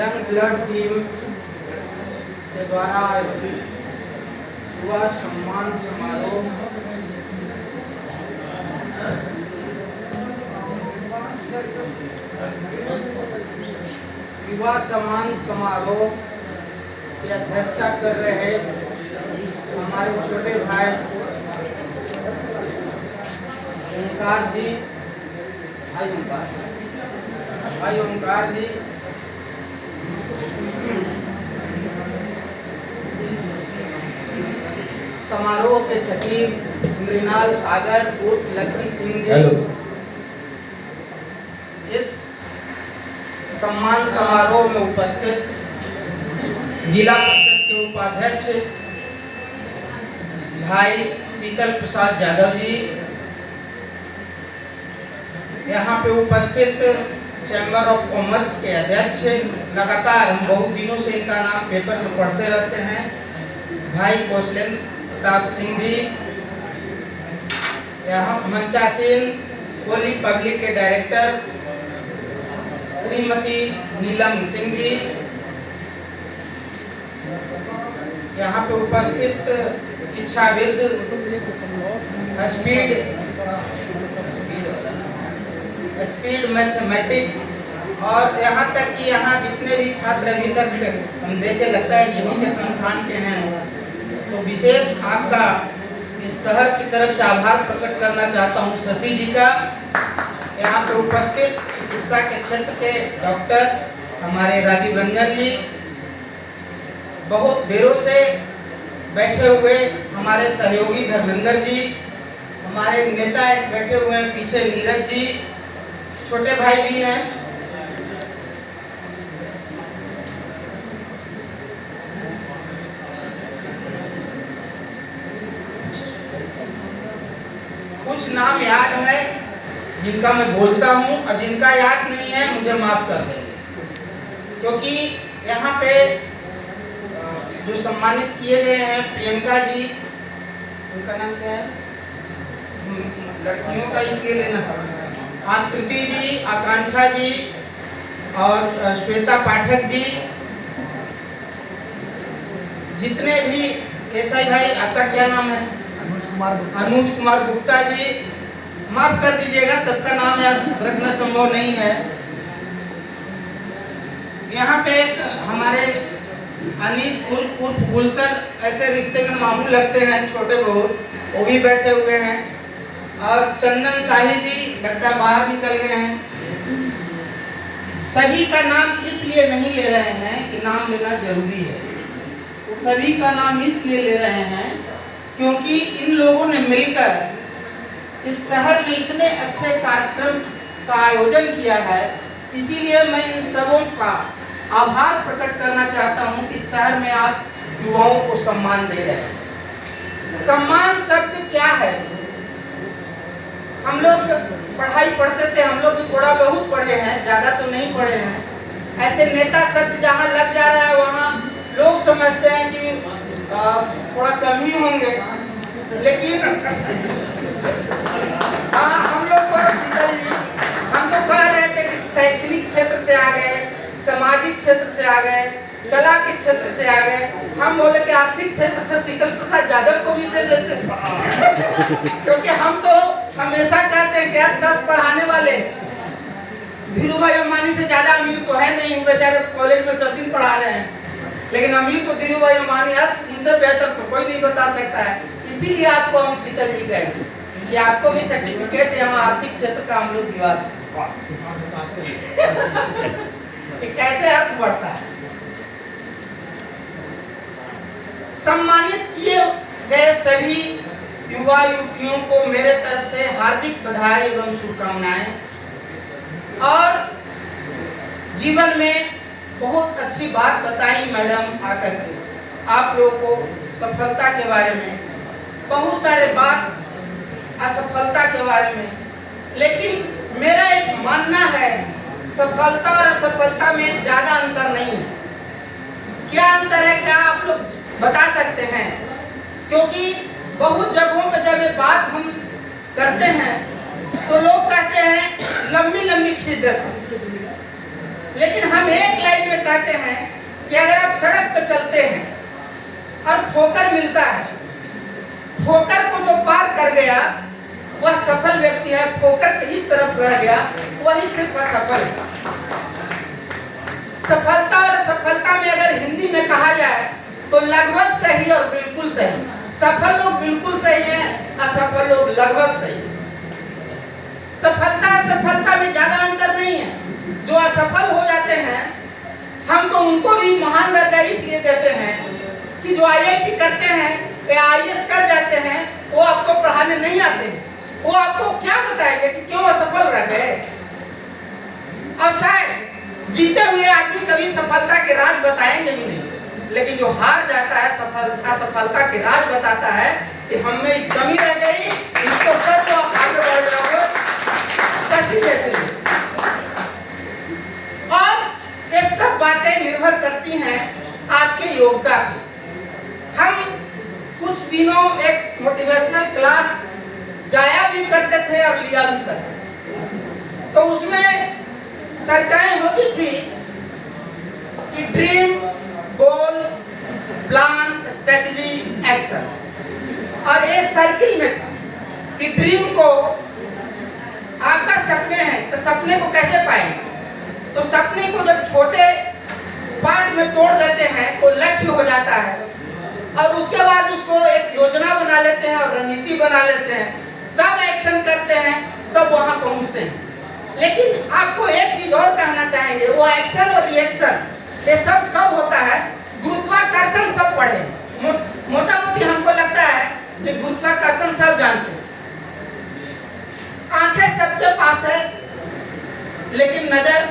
Young blood team के द्वारा आयोजित युवा सम्मान समारोह की अध्यक्षता कर रहे हमारे छोटे भाई ओंकार जी, भाई ओंकार जी इस समारोह के सचिव मृणाल सागर उर्फ लकी सिंह जी इस सम्मान समारोह में उपस्थित जिला परिषद के उपाध्यक्ष भाई शीतल प्रसाद यादव जी, यहाँ पे उपस्थित चैम्बर ऑफ कॉमर्स के अध्यक्ष, लगातार हम बहुत दिनों से इनका नाम पेपर में पढ़ते रहते हैं, भाई कौशलेंद्र प्रताप सिंह जी, यहाँ मंचासीन कोली पब्लिक के डायरेक्टर श्रीमती नीलम सिंह जी, यहाँ पे उपस्थित शिक्षाविद स्पीड मैथमेटिक्स, और यहाँ तक कि यहाँ जितने भी छात्र अभी तक हम देखे लगता है यहीं के संस्थान के हैं, तो विशेष आपका इस शहर की तरफ से आभार प्रकट करना चाहता हूँ शशि जी का। यहाँ पे उपस्थित चिकित्सा के क्षेत्र के डॉक्टर हमारे राजीव रंजन जी, बहुत देरों से बैठे हुए हमारे सहयोगी धर्मेंद्र जी, हमारे नेता एक बैठे हुए हैं पीछे नीरज जी, छोटे भाई भी हैं, कुछ नाम याद है जिनका मैं बोलता हूं और जिनका याद नहीं है मुझे माफ कर देंगे, क्योंकि यहाँ पे जो सम्मानित किए गए हैं प्रियंका जी, उनका नाम क्या है, लड़कियों का इसलिए लेना था, आकृति जी, आकांक्षा जी और श्वेता पाठक जी, जितने भी एसआई भाई, आपका क्या नाम है, अनुज कुमार गुप्ता जी, माफ कर दीजिएगा सबका नाम याद रखना संभव नहीं है। यहाँ पे हमारे अनीस उर्फ गुलशन, ऐसे रिश्ते में मामू लगते हैं छोटे बहुत, वो भी बैठे हुए हैं, और चंदन शाही जी लगता है बाहर निकल गए हैं। सभी का नाम इसलिए नहीं ले रहे हैं कि नाम लेना जरूरी है, सभी का नाम इसलिए ले रहे हैं क्योंकि इन लोगों ने मिलकर इस शहर में इतने अच्छे कार्यक्रम का आयोजन किया है, इसीलिए मैं इन सबों का आभार प्रकट करना चाहता हूं कि शहर में आप युवाओं को सम्मान दे रहे हैं। सम्मान शब्द क्या है? हम लोग जब पढ़ाई पढ़ते थे, हम लोग भी थोड़ा बहुत पढ़े हैं, ज्यादा तो नहीं पढ़े हैं, ऐसे नेता शब्द जहाँ लग जा रहा है वहाँ लोग समझते हैं कि थोड़ा कम ही होंगे, लेकिन हाँ, हम लोग हम तो कह रहे थे कि शैक्षणिक क्षेत्र से आ गए, सामाजिक क्षेत्र से आ गए, कला के क्षेत्र से आ गए, हम बोले कि आर्थिक क्षेत्र से शीतल प्रसाद यादव को भी दे देते क्योंकि हम तो हमेशा कहते हैं कि यार सच पढ़ाने वाले धीरू भाई अंबानी से ज्यादा अमीर तो है नहीं, बेचारे कॉलेज में सब दिन पढ़ा रहे हैं, लेकिन अमीर तो धीरू भाई अंबानी है, उनसे बेहतर तो कोई नहीं बता सकता है। इसीलिए आपको हम शीतल जी कहेंगे कि आपको भी सर्टिफिकेट यहाँ आर्थिक क्षेत्र का हम लोग दिवा कि कैसे अर्थ बढ़ता है। सम्मानित किए गए सभी युवा युवतियों को मेरे तरफ से हार्दिक बधाई एवं शुभकामनाएं, और जीवन में बहुत अच्छी बात बताई मैडम आकर के आप लोगों को सफलता के बारे में, बहुत सारे बात असफलता के बारे में, लेकिन मेरा एक मानना है सफलता और असफलता में ज्यादा अंतर नहीं है। क्या अंतर है, क्या आप लोग बता सकते हैं? क्योंकि बहुत जगहों पर जब ये बात हम करते हैं तो लोग कहते हैं लंबी लंबी खींच देते हैं, लेकिन हम एक लाइन में कहते हैं कि अगर आप सड़क पर चलते हैं और ठोकर मिलता है, ठोकर को जो पार कर गया वह सफल व्यक्ति है, ठोकर के इस तरफ रह गया वही सिर्फ असफल है। सफलता और असफलता में अगर हिंदी में कहा जाए तो लगभग सही और बिल्कुल सही। सफल लोग बिल्कुल सही है, असफल लोग लगभग सही है। सफलता असफलता में ज्यादा अंतर नहीं है। जो असफल हो जाते हैं हम तो उनको भी महान दर्जा इसलिए देते हैं कि जो IIT करते हैं या IAS कर जाते हैं वो आपको पढ़ाने नहीं आते हैं, वो आपको क्या बताएंगे कि क्यों असफल रह गए। और शायद जीते हुए आदमी कभी सफलता के राज बताएंगे भी नहीं, लेकिन जो हार जाता है असफलता के राज बताता है कि हम में एक कमी रह गई, इसको कर दो, आगे बढ़ जाओगे। सच्ची जैसे और ये सब बातें निर्भर करती हैं आपके योग्यता पे। हम कुछ दिनों एक मोटिवेशनल क्लास जाया भी करते थे और लिया भी करते थे, तो उसमें चर्चाएं होती थी कि ड्रीम, गोल, प्लान, स्ट्रेटजी, एक्शन। और ये सर्किल में था कि ड्रीम को आपका सपने हैं तो सपने को कैसे पाएंगे, तो सपने को जब छोटे पार्ट में तोड़ देते हैं तो लक्ष्य हो जाता है और उसके बाद उसको एक योजना बना लेते हैं और रणनीति बना लेते हैं, तब एक्शन करते हैं, तब वहां पहुंचते हैं। लेकिन आपको एक चीज और कहना चाहेंगे, वो एक्शन और रिएक्शन ये सब कब होता है? गुरुत्वाकर्षण सब पढ़े, मोटा मोटी हमको लगता है कि गुरुत्वाकर्षण सब जानते हैं। आंखें सबके पास है लेकिन नजर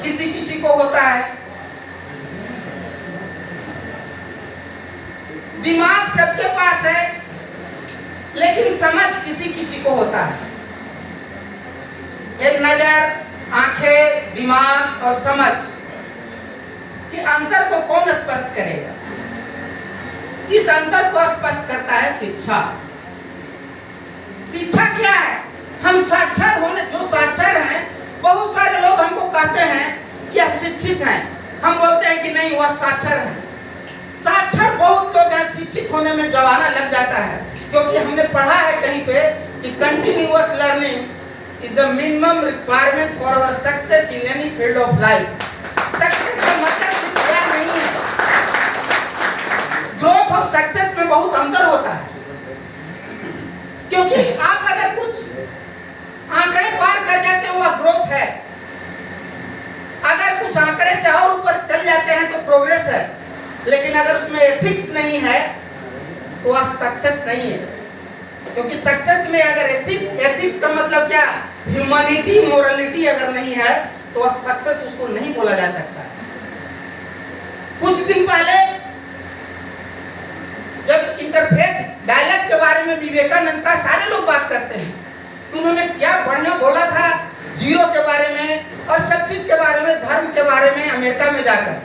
किसी किसी को होता है, दिमाग सबके पास है लेकिन समझ किसी किसी को होता है। एक नजर, आंखें, दिमाग और समझ के अंतर को कौन स्पष्ट करेगा? इस अंतर को स्पष्ट करता है शिक्षा। शिक्षा क्या है? हम साक्षर होने, जो साक्षर हैं, बहुत सारे लोग हमको कहते हैं कि अशिक्षित हैं, हम बोलते हैं कि नहीं वह साक्षर है। साक्षर बहुत लोग हैं, शिक्षित होने में जमाना लग जाता है, क्योंकि हमने पढ़ा है कहीं पे कि continuous learning is the minimum requirement for our success in any field of life. Success का मतलब सिर्फ क्या नहीं है, ग्रोथ और सक्सेस में बहुत अंतर होता है। क्योंकि आप अगर कुछ आंकड़े पार कर जाते हैं वह ग्रोथ है, अगर कुछ आंकड़े से और ऊपर चल जाते हैं तो प्रोग्रेस है, लेकिन अगर उसमें एथिक्स नहीं है तो वह सक्सेस नहीं है। क्योंकि सक्सेस में अगर एथिक्स का मतलब क्या, ह्यूमैनिटी, मोरलिटी अगर नहीं है तो वह सक्सेस उसको नहीं बोला जा सकता। कुछ दिन पहले जब इंटरफेथ डायलॉग के बारे में विवेकानंद का सारे लोग बात करते हैं, तो उन्होंने क्या बढ़िया बोला था जीरो के बारे में और सब चीज के बारे में, धर्म के बारे में अमेरिका में जाकर।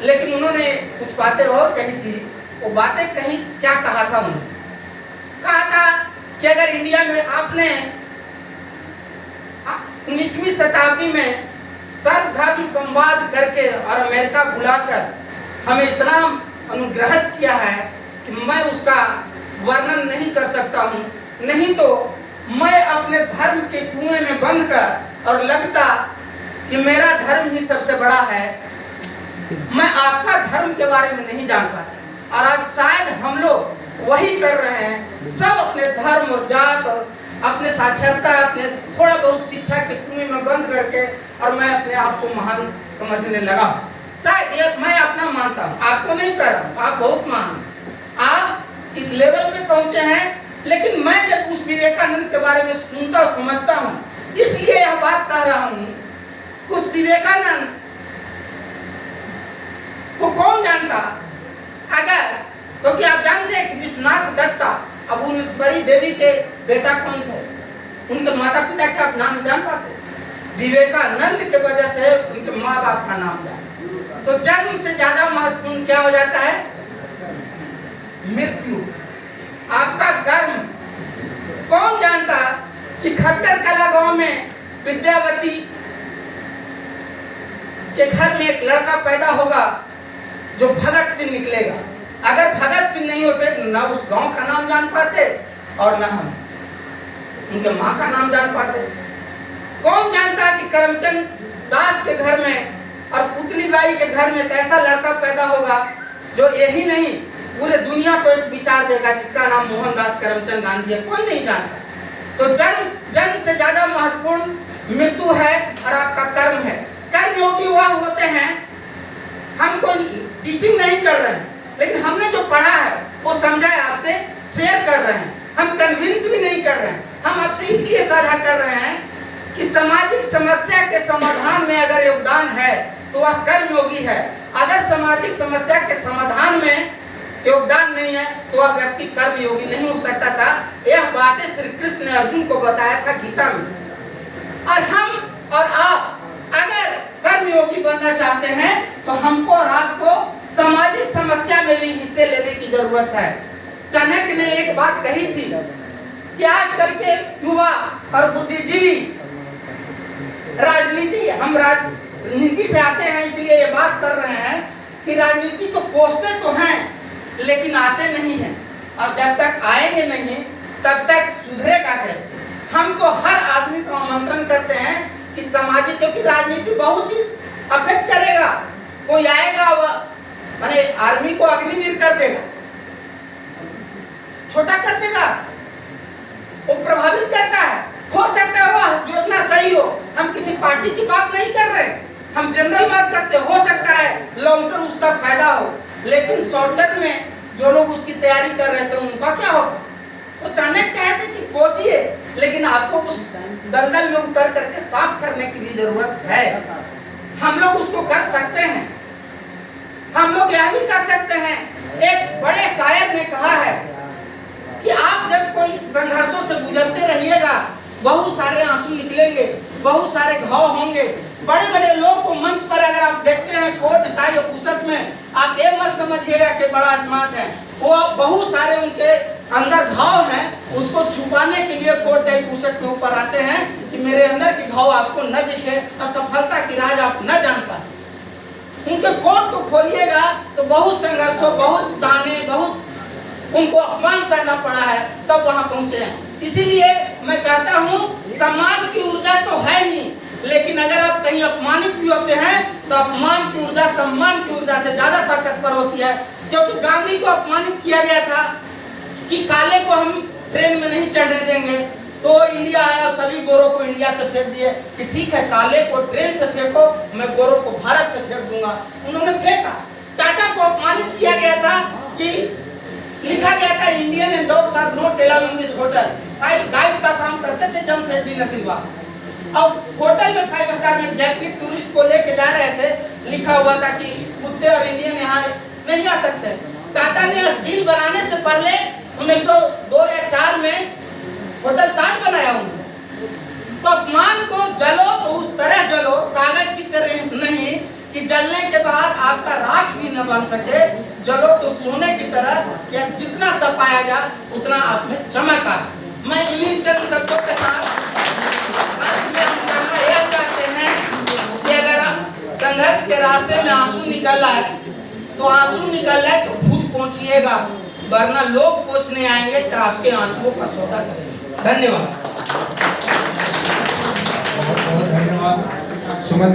लेकिन उन्होंने कुछ बातें और कही थी। वो बातें कहीं क्या कहा था? उन्होंने कहा था कि अगर इंडिया में आपने 19वीं शताब्दी में सर्वधर्म संवाद करके और अमेरिका बुलाकर हमें इतना अनुग्रह किया है कि मैं उसका वर्णन नहीं कर सकता हूँ, नहीं तो मैं अपने धर्म के कुएं में बंद कर और लगता कि मेरा धर्म ही सबसे बड़ा है, मैं आपका धर्म के बारे में नहीं जान पाता। और आज शायद हम लोग वही कर रहे हैं, सब अपने धर्म और जात और अपने साक्षरता, अपने थोड़ा बहुत शिक्षा के कुएं में बंद करके और मैं अपने आप को महान समझने लगा। शायद ये मैं अपना मानता हूँ, आपको नहीं कर रहा हूँ, आप बहुत महान, आप इस लेवल पे पहुंचे हैं। लेकिन मैं जब उस विवेकानंद के बारे में सुनता और समझता हूँ, इसलिए यह बात कह रहा हूँ। उस विवेकानंद को कौन जानता? अगर क्योंकि आप जानते हैं कि विश्वनाथ दत्ता अबुनेश्वरी देवी के बेटा कौन थे? उनके माता पिता का आप नाम जान पाते? विवेकानंद के वजह से उनके माँ बाप का नाम जान। तो जन्म से ज्यादा महत्वपूर्ण क्या हो जाता है? मृत्यु। आपका कर्म। कौन जानता कि खट्टर कला गांव में विद्यावती के घर में एक लड़का पैदा होगा जो भगत सिंह निकलेगा। अगर भगत सिंह नहीं होते न उस गांव का नाम जान पाते और न हम उनके माँ का नाम जान पाते। कौन जानता कि करमचंद दास के घर में और पुतली बाई के घर में कैसा लड़का पैदा होगा जो यही नहीं पूरे दुनिया को एक विचार देगा जिसका नाम मोहनदास करमचंद गांधी है। कोई नहीं जानता। तो जन्म से ज्यादा महत्वपूर्ण मृत्यु है और आपका कर्म है। कर्म योगी वह होते हैं, हम कोई टीचिंग नहीं कर रहे हैं, लेकिन हमने जो पढ़ा है वो समझा है, आपसे शेयर कर रहे हैं। हम कन्विंस भी नहीं कर रहे हैं, हम आपसे इसलिए साझा कर रहे हैं कि सामाजिक समस्या के समाधान में अगर योगदान है तो वह कर्म योगी है। अगर सामाजिक समस्या के समाधान में योगदान नहीं है तो वह व्यक्ति कर्म योगी नहीं हो सकता था। यह बातें श्री कृष्ण ने अर्जुन को बताया था गीता में। और हम और आप अगर कर्म योगी बनना चाहते हैं तो हमको और आपको सामाजिक समस्या में भी हिस्से लेने की जरूरत है। चाणक्य ने एक बात कही थी कि आजकल के युवा और बुद्धिजीवी राजनीति से आते हैं, इसलिए ये बात कर रहे हैं कि राजनीति को कोसते तो हैं लेकिन आते नहीं हैं, और जब तक आएंगे नहीं तब तक सुधरेगा कैसे। हम तो हर आदमी को आमंत्रण करते हैं कि सामाजिक, क्योंकि राजनीति बहुत चीज अफेक्ट करेगा। कोई आएगा वह माने आर्मी को अग्निवीर कर देगा, छोटा कर देगा, वो प्रभावित करता है। हो सकता है वह योजना सही हो, हम किसी पार्टी की बात नहीं कर रहे, हम जनरल बात करते। हो सकता है लॉन्ग टर्म उसका फायदा हो, लेकिन शॉर्ट टर्म में जो लोग उसकी तैयारी कर रहे थे उनका क्या होगा। तो चाणक्य कहते कि कोशिए, लेकिन आपको उस दलदल में उतर करके साफ करने की भी जरूरत है। हम लोग उसको कर सकते हैं। हम लोग यह भी कर सकते हैं, एक बड़े शायर ने कहा है कि आप जब कोई संघर्षों से गुजरते रहिएगा, बहुत सारे आंसू निकलेंगे, बहुत सारे घाव होंगे। बड़े बड़े लोग को मंच पर अगर आप देखते हैं कोट टाई और पुशअप में, आप ये मत समझिएगा कि बड़ा स्मार्ट है। वो बहुत सारे उनके अंदर घाव हैं, उसको छुपाने के लिए कोट टाई पुशअप में ऊपर आते हैं कि मेरे अंदर के घाव आपको न दिखे और सफलता की राज आप न जान पाए। उनके कोट को खोलिएगा तो बहुत संघर्षों, बहुत ताने, बहुत उनको अपमान सहना पड़ा है, तब वहां पहुंचे हैं। इसीलिए मैं कहता हूं सम्मान की ऊर्जा तो है ही, लेकिन अगर आप कहीं अपमानित भी होते हैं तो अपमान की ऊर्जा सम्मान की ऊर्जा से ज्यादा ताकतवर होती है। क्योंकि गांधी को अपमानित किया गया था कि काले को हम ट्रेन में नहीं चढ़ने देंगे, तो इंडिया आया और सभी गोरों को इंडिया से फेंक दिए कि ठीक है काले को ट्रेन से फेंको, मैं गोरों को भारत से फेंक दूंगा। उन्होंने फेंका। टाटा को अपमानित किया गया था कि लिखा गया था Indian and dogs are not allowed in this hotel. Guide का काम करते थे जमशेदजी नसीबा। अब होटल में 5 स्टार में जैपनीज टूरिस्ट को लेके जा रहे थे, लिखा हुआ था कि कुत्ते और इंडियन यहाँ नहीं आ सकते। टाटा ने स्टील बनाने से पहले 1902 या 4 में होटल ताज बनाया उन्होंने। तो अपमान को जलो तो उस तरह जलो, कागज की तरह नहीं कि जलने के बाद आपका राख भी न बन सके। जलो तो सोने की तरह कि जितना तपाया जाए उतना आप में चमक आए। मैं इन्हीं चंद शब्दों के साथ हम कहना यह चाहते हैं कि अगर संघर्ष के रास्ते में आंसू निकल आए तो आंसू निकल आए तो खुद पहुंचिएगा, वरना लोग पहुंचने आएंगे तो आपके आंसुओं का सौदा करेंगे। धन्यवाद। बहुत बहुत धन्यवाद सुमन।